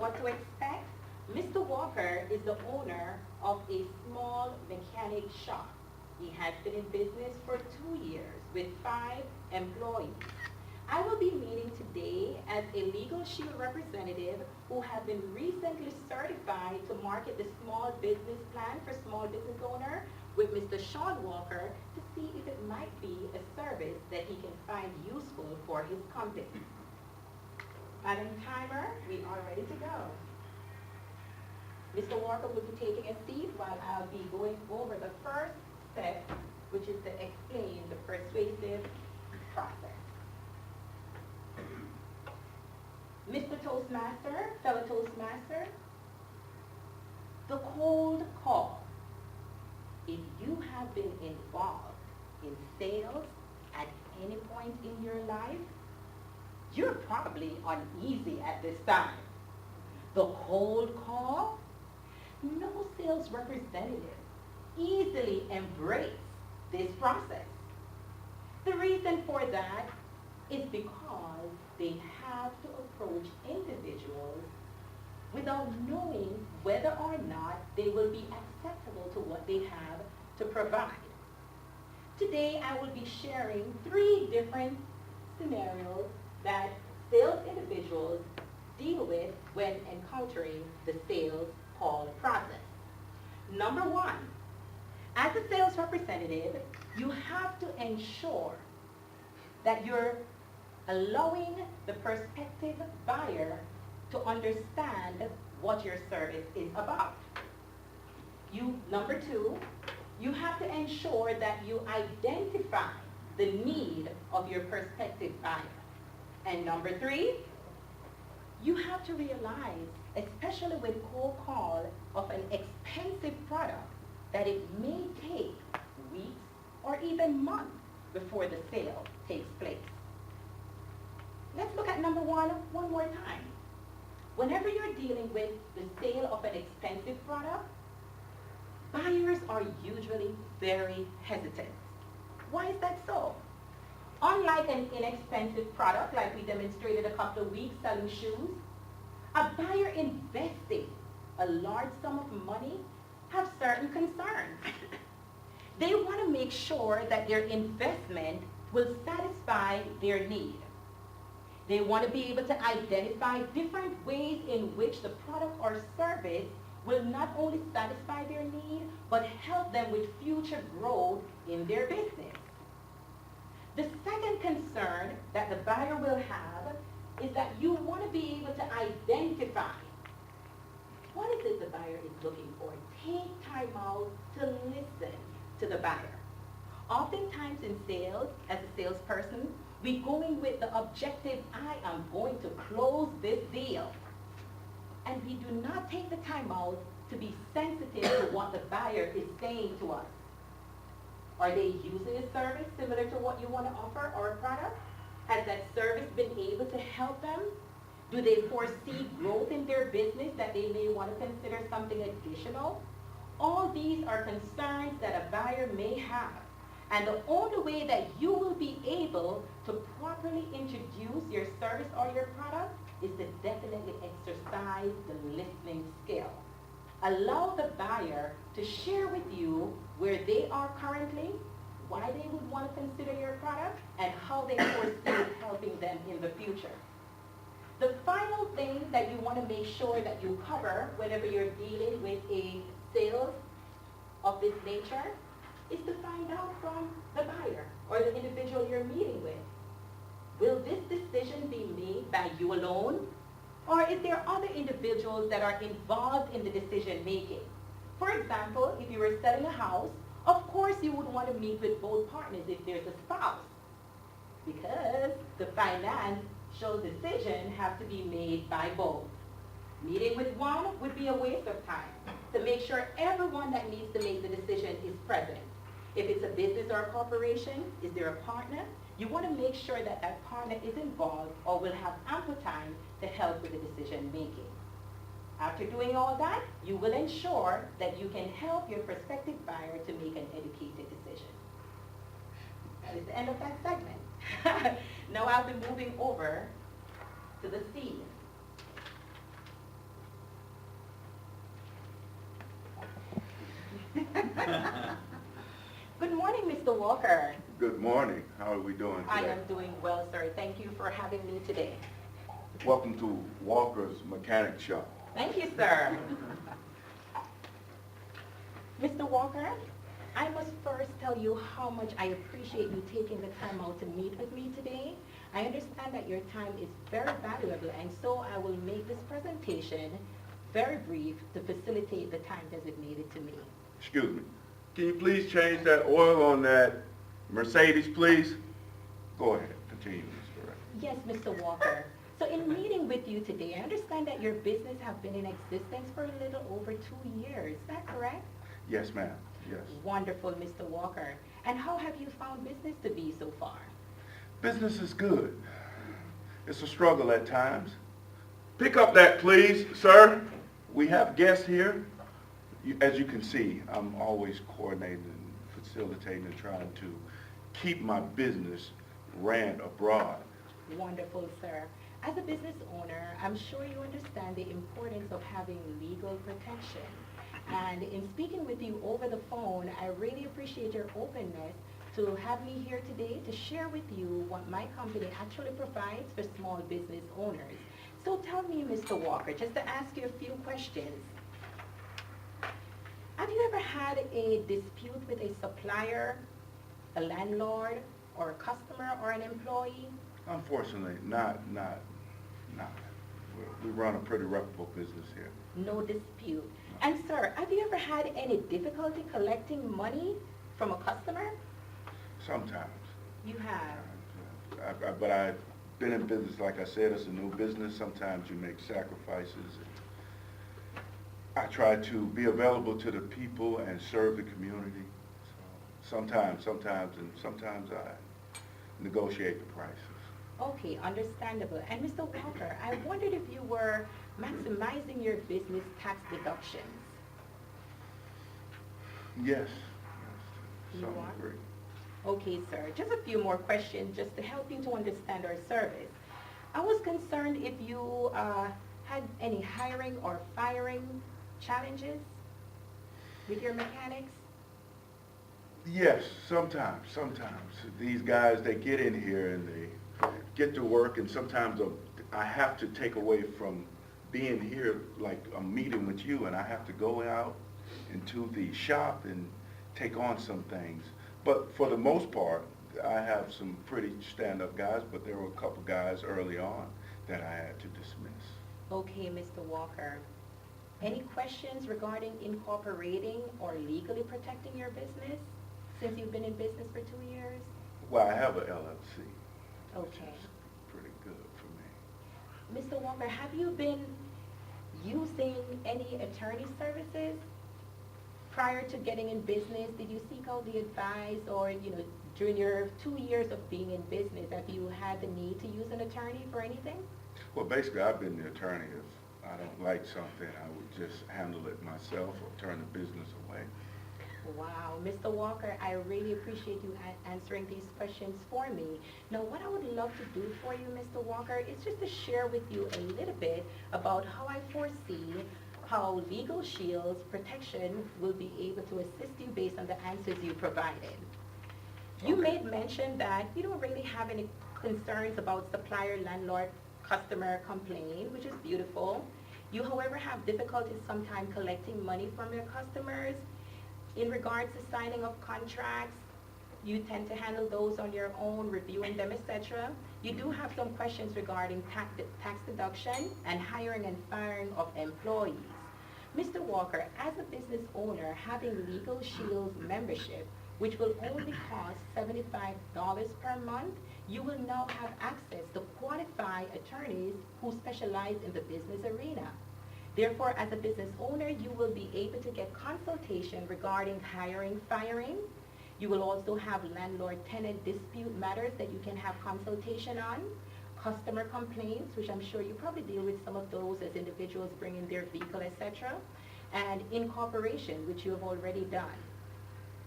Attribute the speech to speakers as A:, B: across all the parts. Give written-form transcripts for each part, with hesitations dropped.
A: what to expect? Mr. Walker is the owner of a small mechanic shop. He has been in business for 2 years with 5 employees. I will be meeting today as a Legal Shield representative who have been recently certified to market the small business plan for small business owner with Mr. Sean Walker to see if it might be a service that he can find useful for his company. Madam Timer, we are ready to go. Mr. Walker will be taking a seat while I'll be going over the first step, which is to explain the persuasive process. Mr. Toastmaster, fellow Toastmaster, the cold call. If you have been involved in sales at any point in your life, you're probably uneasy at this time. The cold call? No sales representative easily embrace this process. The reason for that is because they have to approach individuals without knowing whether or not they will be acceptable to what they have to provide. Today I will be sharing 3 different scenarios that sales individuals deal with when encountering the sales call process. Number 1, as a sales representative, you have to ensure that you're allowing the prospective buyer to understand what your service is about. Number 2, you have to ensure that you identify the need of your prospective buyer. And number 3, you have to realize, especially with cold call of an expensive product, that it may take weeks or even months before the sale takes place. Let's look at number 1 one more time. Whenever you're dealing with the sale of an expensive product, buyers are usually very hesitant. Why is that so? Unlike an inexpensive product, like we demonstrated a couple of weeks selling shoes, a buyer investing a large sum of money have certain concerns. They want to make sure that their investment will satisfy their need. They want to be able to identify different ways in which the product or service will not only satisfy their need, but help them with future growth in their business. The second concern that the buyer will have is that you want to be able to identify what is it the buyer is looking for. Take time out to listen to the buyer. Oftentimes in sales, as a salesperson, we go in with the objective, I am going to close this deal. And we do not take the time out to be sensitive to what the buyer is saying to us. Are they using a service similar to what you want to offer or a product? Has that service been able to help them? Do they foresee growth in their business that they may want to consider something additional? All these are concerns that a buyer may have. And the only way that you will be able to properly introduce your service or your product is to definitely exercise the listening skill. Allow the buyer to share with you where they are currently, why they would want to consider your product, and how they foresee helping them in the future. The final thing that you want to make sure that you cover whenever you're dealing with a sales of this nature is to find out from the buyer or the individual you're meeting with. Will this decision be made by you alone? Or is there other individuals that are involved in the decision making? For example, if you were selling a house, of course you would want to meet with both partners if there's a spouse, because the financial decision has to be made by both. Meeting with one would be a waste of time. To make sure everyone that needs to make the decision is present. If it's a business or a corporation, is there a partner? You want to make sure that that partner is involved or will have ample time to help with the decision making. After doing all that, you will ensure that you can help your prospective buyer to make an educated decision. That is the end of that segment. Now I'll be moving over to the C. Walker.
B: Good morning. How are we doing
A: I
B: today?
A: am doing well, sir. Thank you for having me today.
B: Welcome to Walker's Mechanic Shop.
A: Thank you, sir. Mr. Walker, I must first tell you how much I appreciate you taking the time out to meet with me today. I understand that your time is very valuable, and so I will make this presentation very brief to facilitate the time designated to me.
B: Excuse me. Can you please change that oil on that Mercedes, please? Go ahead. Continue, Ms. Dorrette.
A: Yes, Mr. Walker. So in meeting with you today, I understand that your business have been in existence for a little over 2 years. Is that correct?
B: Yes, ma'am. Yes.
A: Wonderful, Mr. Walker. And how have you found business to be so far?
B: Business is good. It's a struggle at times. Pick up that, please, sir. We have guests here. As you can see, I'm always coordinating and facilitating and trying to keep my business ran abroad.
A: Wonderful, sir. As a business owner, I'm sure you understand the importance of having legal protection. And in speaking with you over the phone, I really appreciate your openness to have me here today to share with you what my company actually provides for small business owners. So tell me, Mr. Walker, just to ask you a few questions. Have you ever had a dispute with a supplier, a landlord, or a customer, or an employee?
B: Unfortunately, not. We run a pretty reputable business here.
A: No dispute. And sir, have you ever had any difficulty collecting money from a customer?
B: Sometimes.
A: You have.
B: But I've been in business, like I said, it's a new business. Sometimes you make sacrifices. I try to be available to the people and serve the community. So sometimes I negotiate the prices.
A: Okay, understandable. And Mr. Walker, I wondered if you were maximizing your business tax deductions.
B: Yes.
A: You
B: Some
A: are?
B: degree.
A: Okay, sir. Just a few more questions just to help you to understand our service. I was concerned if you had any hiring or firing challenges with your mechanics.
B: Yes, sometimes. These guys, they get in here and they get to work, and sometimes I have to take away from being here, like a meeting with you, and I have to go out into the shop and take on some things. But for the most part, I have some pretty stand-up guys, but there were a couple guys early on that I had to dismiss.
A: Okay, Mr. Walker. Any questions regarding incorporating or legally protecting your business since you've been in business for 2 years?
B: Well, I have a LLC. Which
A: Okay.
B: is pretty good for me.
A: Mr. Walker, have you been using any attorney services prior to getting in business? Did you seek out the advice, or, during your 2 years of being in business, have you had the need to use an attorney for anything?
B: Well, basically, I've been the attorney. If I don't like something, I would just handle it myself or turn the business away.
A: Wow, Mr. Walker, I really appreciate you answering these questions for me. Now, what I would love to do for you, Mr. Walker, is just to share with you a little bit about how I foresee how Legal Shield's protection will be able to assist you based on the answers you provided. You made mention that you don't really have any concerns about supplier, landlord, customer complaint, which is beautiful. You, however, have difficulties sometimes collecting money from your customers. In regards to signing of contracts, you tend to handle those on your own, reviewing them, etc. You do have some questions regarding tax deduction and hiring and firing of employees. Mr. Walker, as a business owner, having Legal Shield's membership, which will only cost $75 per month, you will now have access to qualified attorneys who specialize in the business arena. Therefore, as a business owner, you will be able to get consultation regarding hiring, firing. You will also have landlord-tenant dispute matters that you can have consultation on, customer complaints, which I'm sure you probably deal with some of those as individuals bring in their vehicle, etc., and incorporation, which you have already done.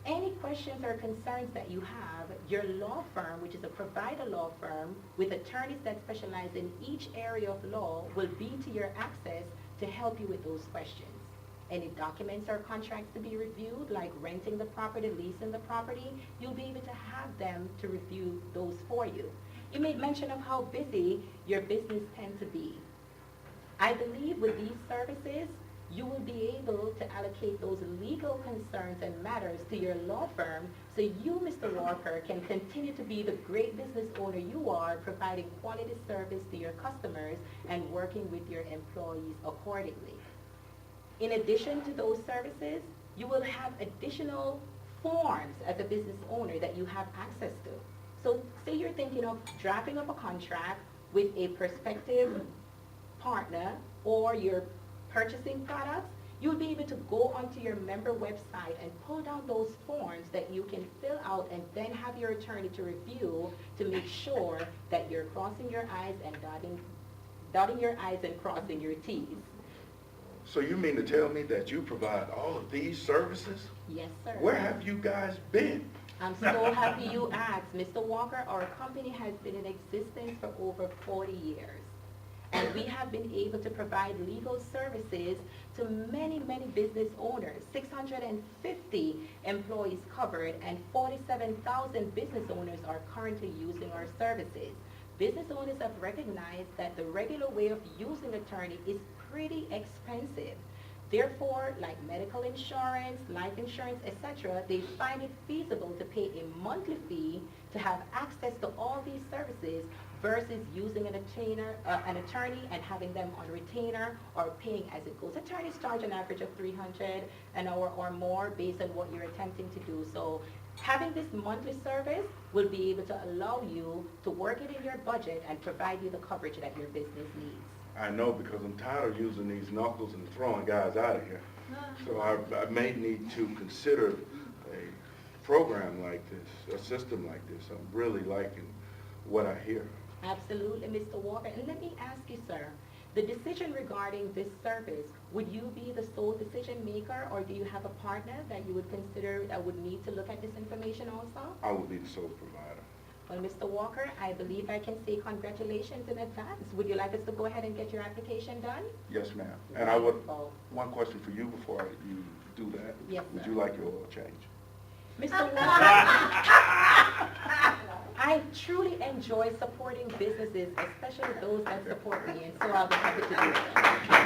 A: Any questions or concerns that you have, your law firm, which is a provider law firm with attorneys that specialize in each area of law, will be to your access to help you with those questions. any documents or contracts to be reviewed, like renting the property, leasing the property, you'll be able to have them to review those for you. You made mention of how busy your business tends to be. I believe with these services, you will be able to allocate those legal concerns and matters to your law firm so you, Mr. Walker, can continue to be the great business owner you are, providing quality service to your customers and working with your employees accordingly. In addition to those services, you will have additional forms as a business owner that you have access to. So say you're thinking of drafting up a contract with a prospective partner, or you're purchasing products, you'll be able to go onto your member website and pull down those forms that you can fill out and then have your attorney to review to make sure that you're crossing your I's and dotting your I's and crossing your T's.
B: So you mean to tell me that you provide all of these services?
A: Yes, sir.
B: Where have you guys been?
A: I'm so happy you asked. Mr. Walker, our company has been in existence for over 40 years. And we have been able to provide legal services to many, many business owners, 650 employees covered, and 47,000 business owners are currently using our services. Business owners have recognized that the regular way of using attorney is pretty expensive. Therefore, like medical insurance, life insurance, etc., they find it feasible to pay a monthly fee to have access to all these services versus using an attorney and having them on retainer or paying as it goes. Attorneys charge an average of $300 an hour or more based on what you're attempting to do. So having this monthly service will be able to allow you to work it in your budget and provide you the coverage that your business needs.
B: I know, because I'm tired of using these knuckles and throwing guys out of here. So I may need to consider a program like this, a system like this. I'm really liking what I hear.
A: Absolutely, Mr. Walker. And let me ask you, sir, the decision regarding this service, would you be the sole decision maker, or do you have a partner that you would consider that would need to look at this information also?
B: I will be the sole provider.
A: Well, Mr. Walker, I believe I can say congratulations in advance. Would you like us to go ahead and get your application done?
B: Yes, ma'am. And I would,
A: Wonderful.
B: one question for you before you do that.
A: Yes,
B: Would
A: sir.
B: you like your oil change?
A: Mr. Walker, I truly enjoy supporting businesses, especially those that support me, and so I'll be happy to do it.